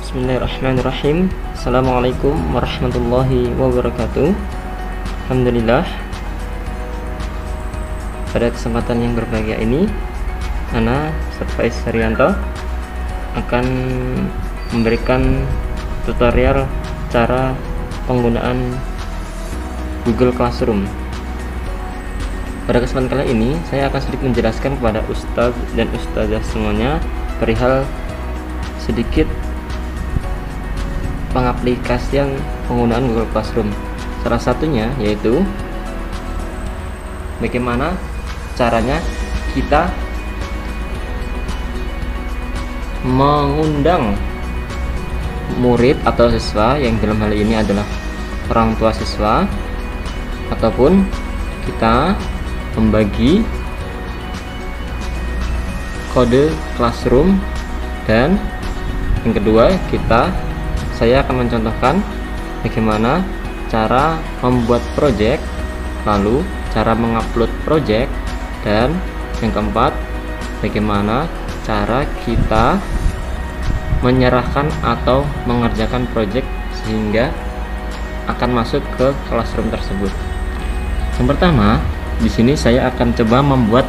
Bismillahirrahmanirrahim. Assalamualaikum warahmatullahi wabarakatuh. Alhamdulillah, pada kesempatan yang berbahagia ini Ana Faiz Haryanto akan memberikan tutorial cara penggunaan Google Classroom. Pada kesempatan kali ini saya akan sedikit menjelaskan kepada Ustadz dan Ustazah semuanya perihal sedikit pengaplikasian penggunaan Google Classroom. Salah satunya yaitu bagaimana caranya kita mengundang murid atau siswa, yang dalam hal ini adalah orang tua siswa, ataupun kita membagi kode Classroom. Dan yang kedua, saya akan mencontohkan bagaimana cara membuat project, lalu cara mengupload project, dan yang keempat, bagaimana cara kita menyerahkan atau mengerjakan project sehingga akan masuk ke Classroom tersebut. Yang pertama, di sini saya akan coba membuat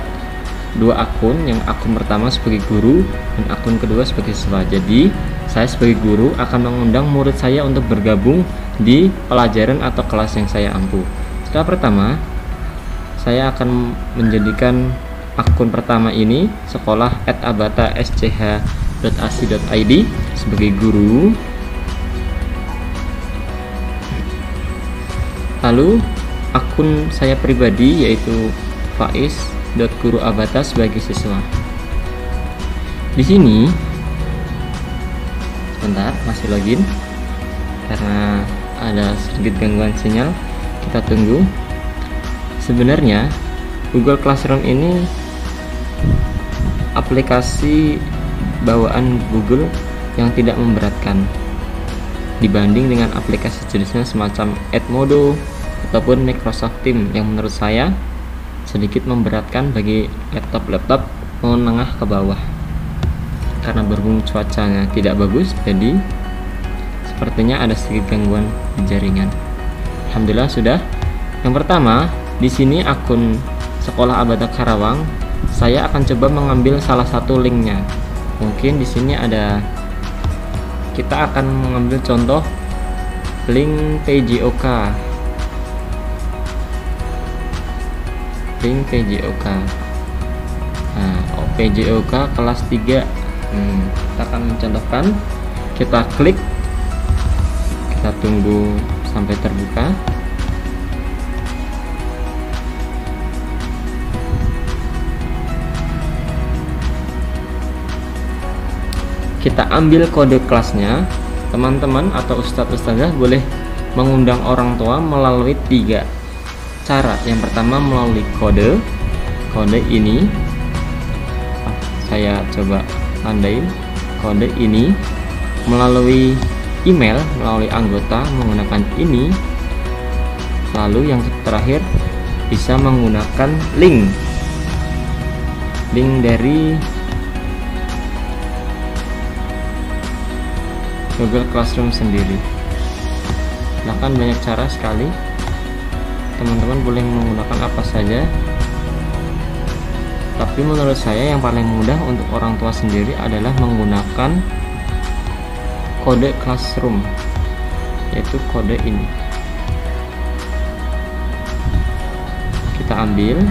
dua akun, yang akun pertama sebagai guru dan akun kedua sebagai siswa. Jadi saya sebagai guru akan mengundang murid saya untuk bergabung di pelajaran atau kelas yang saya ampu. Setelah pertama, saya akan menjadikan akun pertama ini sekolah@abata.sch.ac.id sebagai guru. Lalu akun saya pribadi yaitu faiz.guru.abata sebagai siswa. Di sini sebentar, masih login karena ada sedikit gangguan sinyal, kita tunggu. Sebenarnya Google Classroom ini aplikasi bawaan Google yang tidak memberatkan dibanding dengan aplikasi jenisnya semacam Edmodo ataupun Microsoft Teams yang menurut saya sedikit memberatkan bagi laptop-laptop menengah ke bawah. Karena berhubung cuacanya tidak bagus, jadi sepertinya ada sedikit gangguan di jaringan. Alhamdulillah sudah. Yang pertama, di sini akun Sekolah Abata Karawang, saya akan coba mengambil salah satu linknya. Mungkin di sini kita akan mengambil contoh link PJOK. Link PJOK. Nah, PJOK kelas 3. Kita akan mencontohkan, kita klik, kita tunggu sampai terbuka. Kita ambil kode kelasnya. Teman-teman atau ustadz-ustazah boleh mengundang orang tua melalui 3 cara. Yang pertama melalui kode ini, saya coba tandain kode ini, melalui email, melalui anggota menggunakan ini, lalu yang terakhir bisa menggunakan link dari Google Classroom sendiri. Bahkan banyak cara sekali, teman-teman boleh menggunakan apa saja, tapi menurut saya yang paling mudah untuk orang tua sendiri adalah menggunakan kode Classroom, yaitu kode ini. Kita ambil,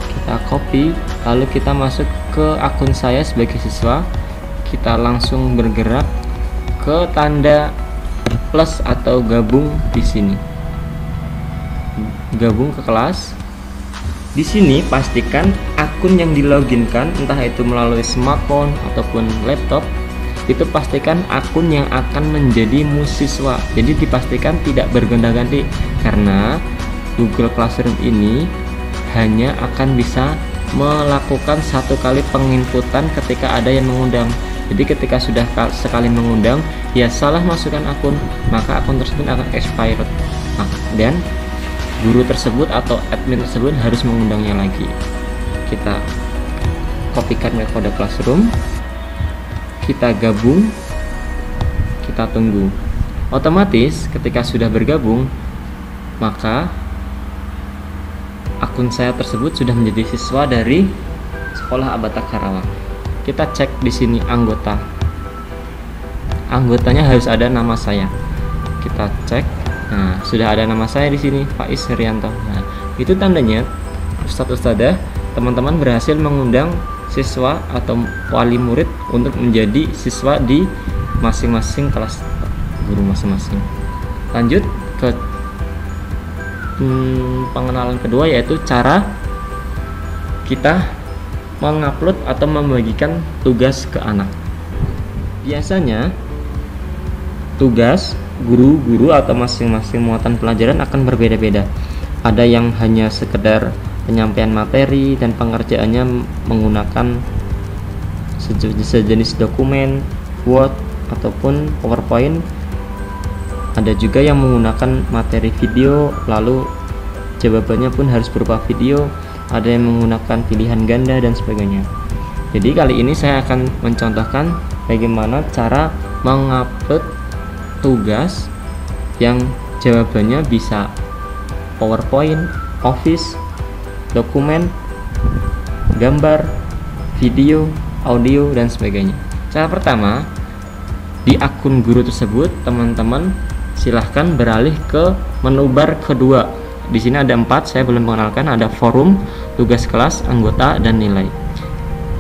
kita copy, lalu kita masuk ke akun saya sebagai siswa. Kita langsung bergerak ke tanda plus atau gabung di sini. Gabung ke kelas. Di sini pastikan akun yang diloginkan, entah itu melalui smartphone ataupun laptop, itu pastikan akun yang akan menjadi musiswa. Jadi dipastikan tidak bergonta-ganti, karena Google Classroom ini hanya akan bisa melakukan satu kali penginputan ketika ada yang mengundang. Jadi ketika sudah sekali mengundang, ya salah masukkan akun, maka akun tersebut akan expired. Dan guru tersebut atau admin tersebut harus mengundangnya lagi. Kita kopikan ke kode Classroom, kita gabung, kita tunggu. Otomatis ketika sudah bergabung, maka akun saya tersebut sudah menjadi siswa dari Sekolah Abata Karawang. Kita cek di sini anggota. Anggotanya harus ada nama saya. Kita cek. Nah, sudah ada nama saya di sini, Faiz Herianto. Nah, itu tandanya Ustadz-ustadzah, teman-teman berhasil mengundang siswa atau wali murid untuk menjadi siswa di masing-masing kelas guru masing-masing. Lanjut ke pengenalan kedua, yaitu cara kita mengupload atau membagikan tugas ke anak. Biasanya tugas guru-guru atau masing-masing muatan pelajaran akan berbeda-beda. Ada yang hanya sekedar penyampaian materi dan pengerjaannya menggunakan sejenis dokumen, Word ataupun PowerPoint. Ada juga yang menggunakan materi video, lalu jawabannya pun harus berupa video. Ada yang menggunakan pilihan ganda dan sebagainya. Jadi kali ini saya akan mencontohkan bagaimana cara mengupload tugas yang jawabannya bisa PowerPoint, Office, dokumen, gambar, video, audio, dan sebagainya. Cara pertama, di akun guru tersebut teman-teman silahkan beralih ke menu bar kedua. Di sini ada 4, saya belum mengenalkan. Ada forum, tugas kelas, anggota, dan nilai.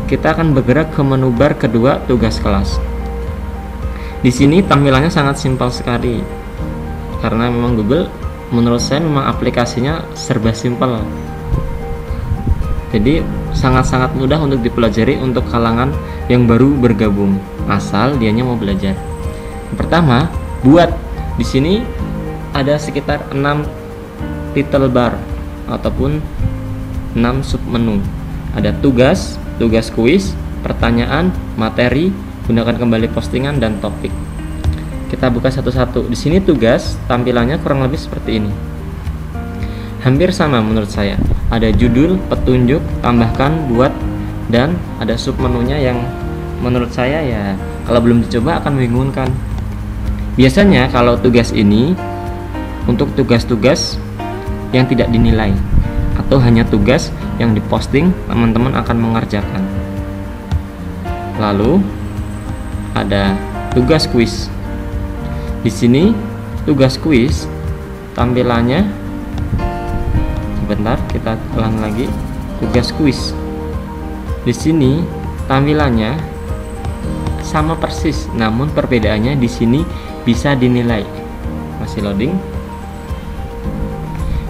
Kita akan bergerak ke menu bar kedua, tugas kelas. Di sini tampilannya sangat simpel sekali, karena memang Google, menurut saya memang aplikasinya serba simpel. Jadi sangat-sangat mudah untuk dipelajari untuk kalangan yang baru bergabung, asal dianya mau belajar. Yang pertama, buat. Di sini ada sekitar 6 title bar ataupun 6 submenu. Ada tugas, tugas kuis, pertanyaan, materi, gunakan kembali postingan, dan topik. Kita buka satu-satu. Di sini tugas tampilannya kurang lebih seperti ini. Hampir sama menurut saya. Ada judul, petunjuk, tambahkan, buat, dan ada submenunya yang menurut saya ya kalau belum dicoba akan membingungkan. Biasanya kalau tugas ini untuk tugas-tugas yang tidak dinilai atau hanya tugas yang diposting, teman-teman akan mengerjakan. Lalu ada tugas kuis. Di sini tugas kuis tampilannya, sebentar kita ulang lagi. Tugas kuis. Di sini tampilannya sama persis, namun perbedaannya di sini bisa dinilai. Masih loading.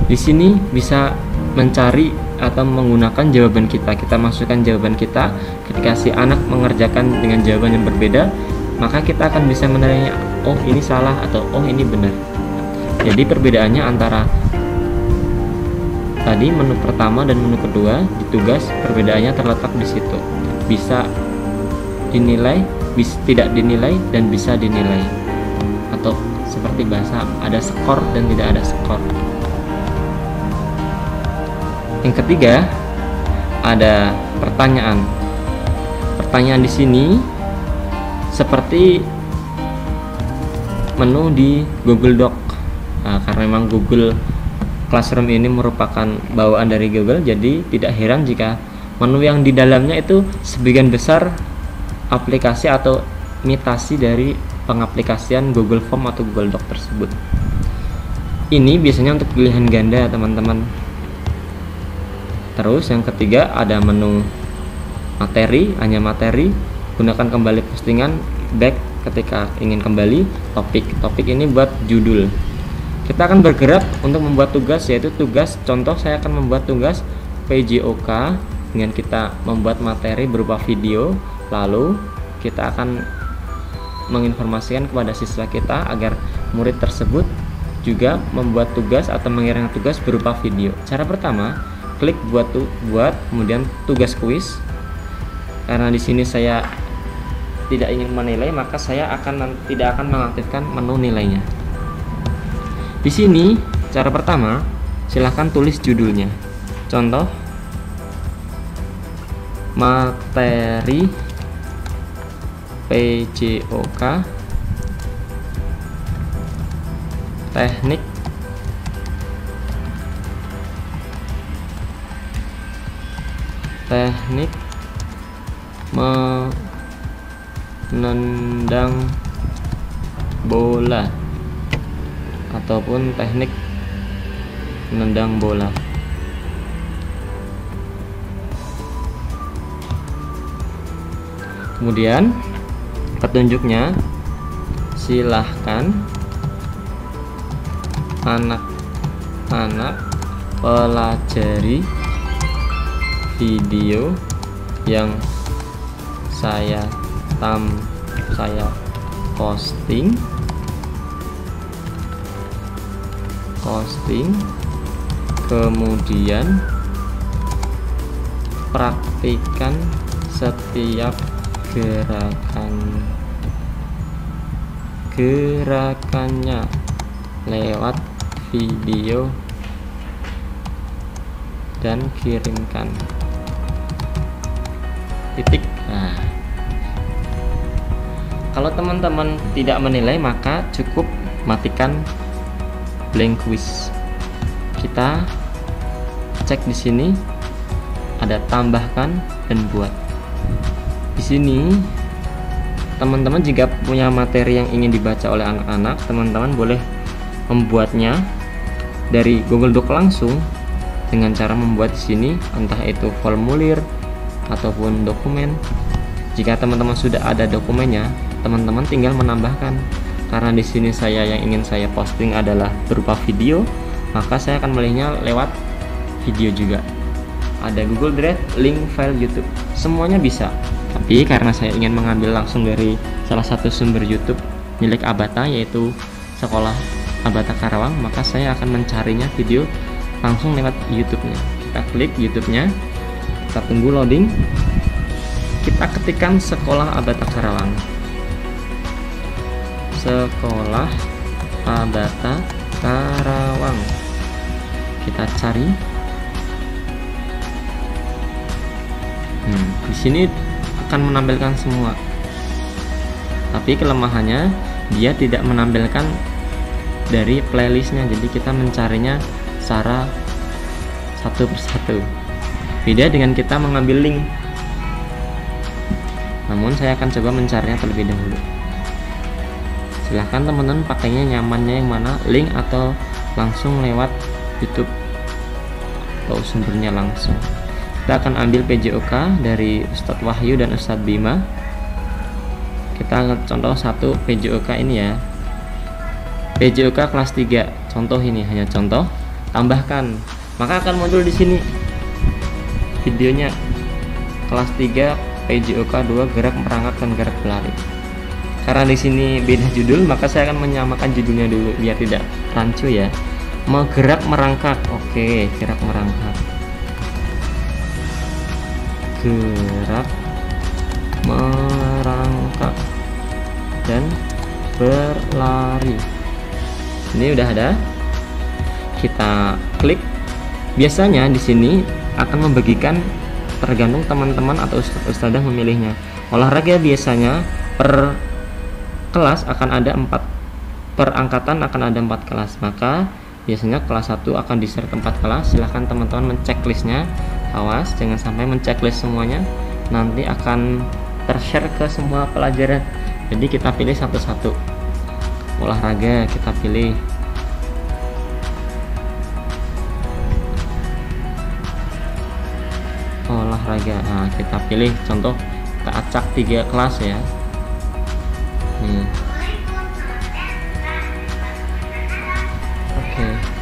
Di sini bisa mencari atau menggunakan jawaban kita. Kita masukkan jawaban kita. Ketika si anak mengerjakan dengan jawaban yang berbeda, maka kita akan bisa menilainya. Oh, ini salah atau oh, ini benar. Jadi perbedaannya antara tadi menu pertama dan menu kedua di tugas, perbedaannya terletak di situ. Bisa dinilai, bisa tidak dinilai, dan bisa dinilai. Atau seperti bahasa, ada skor dan tidak ada skor. Yang ketiga, ada pertanyaan. Pertanyaan di sini seperti menu di Google Doc. Nah, karena memang Google Classroom ini merupakan bawaan dari Google, jadi tidak heran jika menu yang di dalamnya itu sebagian besar aplikasi atau imitasi dari pengaplikasian Google Form atau Google Doc tersebut. Ini biasanya untuk pilihan ganda, teman-teman. Terus yang ketiga ada menu materi, hanya materi, gunakan kembali postingan, back ketika ingin kembali, topik. Topik ini buat judul. Kita akan bergerak untuk membuat tugas, yaitu tugas contoh. Saya akan membuat tugas PJOK dengan kita membuat materi berupa video, lalu kita akan menginformasikan kepada siswa kita agar murid tersebut juga membuat tugas atau mengirimkan tugas berupa video. Cara pertama, klik buat, kemudian tugas kuis. Karena di sini saya tidak ingin menilai, maka saya tidak akan mengaktifkan menu nilainya. Di sini cara pertama, silahkan tulis judulnya. Contoh, materi PJOK, teknik menendang bola ataupun teknik menendang bola. Kemudian petunjuknya, silahkan anak-anak pelajari video yang saya posting, kemudian praktikan setiap gerakannya lewat video dan kirimkan. Titik. Nah, kalau teman-teman tidak menilai, maka cukup matikan blank quiz. Kita cek di sini ada tambahkan dan buat. Di sini teman-teman jika punya materi yang ingin dibaca oleh anak-anak, teman-teman boleh membuatnya dari Google Doc langsung dengan cara membuat di sini entah itu formulir ataupun dokumen. Jika teman-teman sudah ada dokumennya, teman-teman tinggal menambahkan. Karena di sini yang ingin saya posting adalah berupa video, maka saya akan melihatnya lewat video juga. Ada Google Drive, link file YouTube, semuanya bisa. Tapi karena saya ingin mengambil langsung dari salah satu sumber YouTube milik Abata, yaitu Sekolah Abata Karawang, maka saya akan mencarinya video langsung lewat YouTube-nya. Kita klik YouTube-nya, kita tunggu loading, kita ketikkan Sekolah Abata Karawang, Sekolah Abata Karawang, kita cari. Di sini akan menampilkan semua, tapi kelemahannya dia tidak menampilkan dari playlistnya, jadi kita mencarinya secara satu persatu. Beda dengan kita mengambil link. Namun saya akan coba mencarinya terlebih dahulu. Silahkan teman-teman pakainya nyamannya yang mana, link atau langsung lewat YouTube atau sumbernya langsung. Kita akan ambil PJOK dari Ustadz Wahyu dan Ustadz Bima. Kita contoh satu PJOK ini ya, PJOK kelas 3. Contoh ini hanya contoh, tambahkan, maka akan muncul di sini videonya. Kelas 3 PJOK 2 gerak merangkak dan gerak berlari. Karena di sini beda judul, maka saya akan menyamakan judulnya dulu biar tidak rancu ya. Mau gerak merangkak, oke, gerak merangkak. Gerak merangkak dan berlari. Ini udah ada. Kita klik. Biasanya di sini akan membagikan, tergantung teman-teman atau ustadzah memilihnya. Olahraga biasanya per kelas akan ada 4, per angkatan akan ada 4 kelas. Maka biasanya kelas 1 akan di-share ke 4 kelas. Silahkan teman-teman mencek listnya. Awas jangan sampai menceklis semuanya, nanti akan tershare ke semua pelajaran. Jadi kita pilih satu-satu. Olahraga kita pilih. Olahraga, nah kita pilih contoh, kita acak 3 kelas ya. Nih. Oke.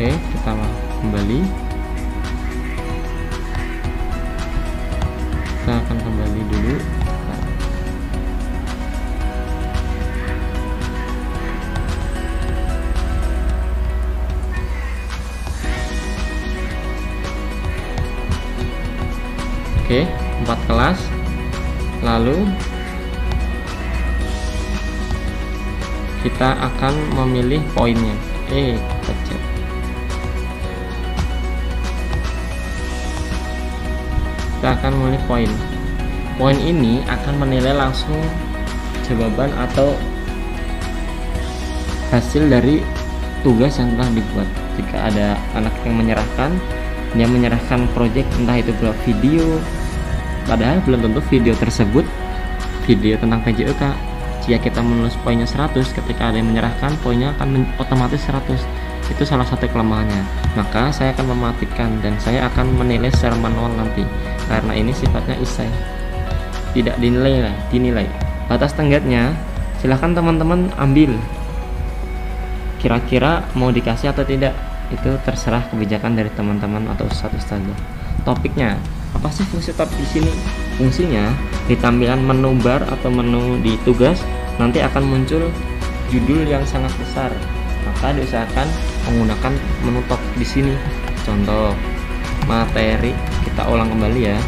Oke, kita kembali. Kita akan kembali dulu. Oke, 4 kelas. Lalu kita akan memilih poinnya. Kita cek. kita akan memilih poin. Poin ini akan menilai langsung jawaban atau hasil dari tugas yang telah dibuat. Jika ada anak yang menyerahkan project, entah itu berupa video, padahal belum tentu video tersebut video tentang PJOK. Jika kita menulis poinnya 100, ketika ada yang menyerahkan, poinnya akan otomatis 100. Itu salah satu kelemahannya. Maka saya akan mematikan dan saya akan menilai secara manual nanti, karena ini sifatnya esai, tidak dinilai. Batas tenggatnya silahkan teman-teman ambil, kira-kira mau dikasih atau tidak, itu terserah kebijakan dari teman-teman atau ustadzah. Topiknya apa sih fungsi topik di sini? Fungsinya di tampilan menu bar atau menu di tugas nanti akan muncul judul yang sangat besar, maka diusahakan menggunakan menu topik di sini. Contoh materi, kita ulang kembali ya,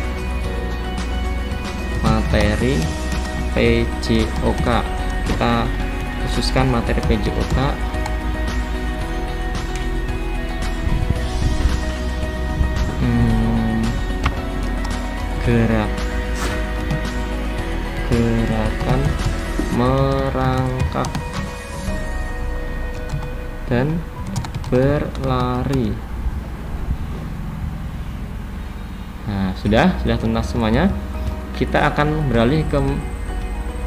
materi PJOK, kita khususkan materi PJOK. Gerakan merangkak dan berlari. Nah, sudah tuntas semuanya. Kita akan beralih ke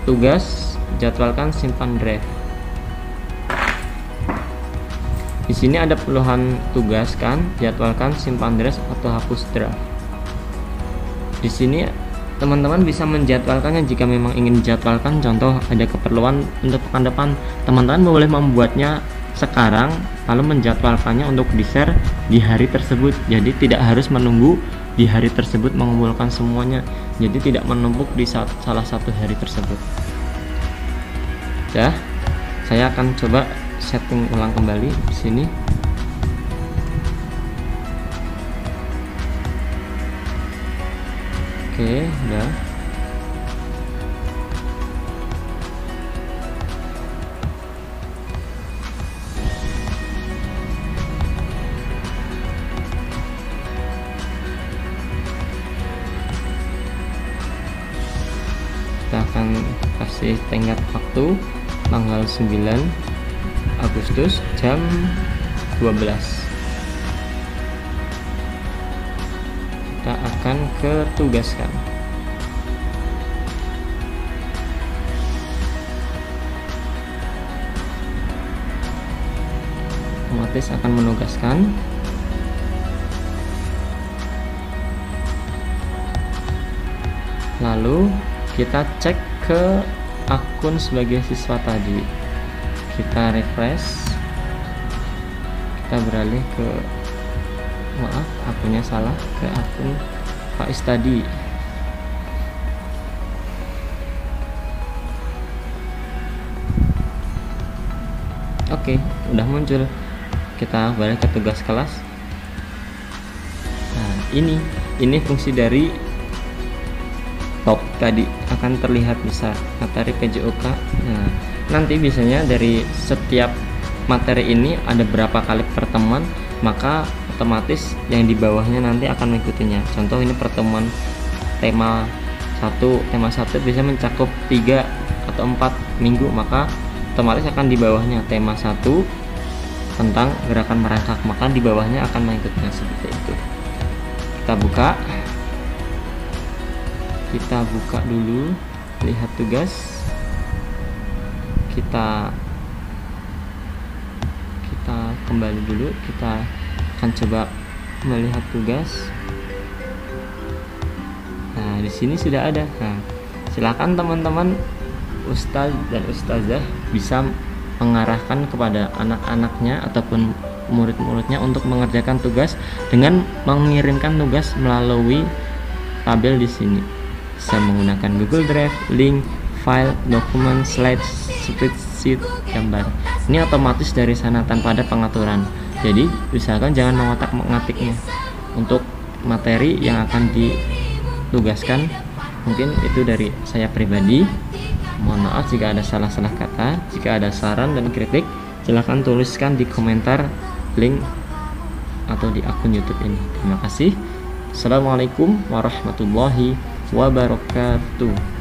tugas jadwalkan simpan drive. Di sini ada puluhan tugas kan, jadwalkan simpan drive atau hapus draft. Di sini teman-teman bisa menjadwalkannya jika memang ingin dijadwalkan. Contoh ada keperluan untuk pekan depan, teman-teman boleh membuatnya sekarang lalu menjadwalkannya untuk di-share di hari tersebut. Jadi tidak harus menunggu di hari tersebut mengumpulkan semuanya, jadi tidak menumpuk di salah satu hari tersebut. Ya, saya akan coba setting ulang kembali di sini. Oke, udah. Kita akan kasih tenggat waktu tanggal 9 Agustus jam 12. Kita akan ke tugaskan. Otomatis akan menugaskan. Lalu kita cek ke akun sebagai siswa tadi. Kita refresh. Kita beralih ke, maaf akunnya salah, ke akun Faiz tadi. Oke, udah muncul. Kita balik ke tugas kelas. Nah, ini fungsi dari top tadi akan terlihat besar materi PJOK. Nah, nanti biasanya dari setiap materi ini ada berapa kali pertemuan, maka otomatis yang di bawahnya nanti akan mengikutinya. Contoh ini pertemuan tema 1 bisa mencakup 3 atau 4 minggu, maka otomatis akan di bawahnya tema 1 tentang gerakan merangkak, maka di bawahnya akan mengikutinya seperti itu. Kita buka dulu, lihat tugas. Kita kembali dulu, kita akan coba melihat tugas. Nah, di sini sudah ada. Nah, silakan teman-teman ustadz dan ustazah bisa mengarahkan kepada anak-anaknya ataupun murid-muridnya untuk mengerjakan tugas dengan mengirimkan tugas melalui tabel di sini. Bisa menggunakan Google Drive, link, file, dokumen, slide, spreadsheet, gambar. Ini otomatis dari sana tanpa ada pengaturan. Jadi usahakan jangan mengotak-ngatiknya. Untuk materi yang akan ditugaskan, mungkin itu dari saya pribadi. Mohon maaf jika ada salah-salah kata. Jika ada saran dan kritik, silahkan tuliskan di komentar link atau di akun YouTube ini. Terima kasih. Assalamualaikum warahmatullahi wabarakatuh.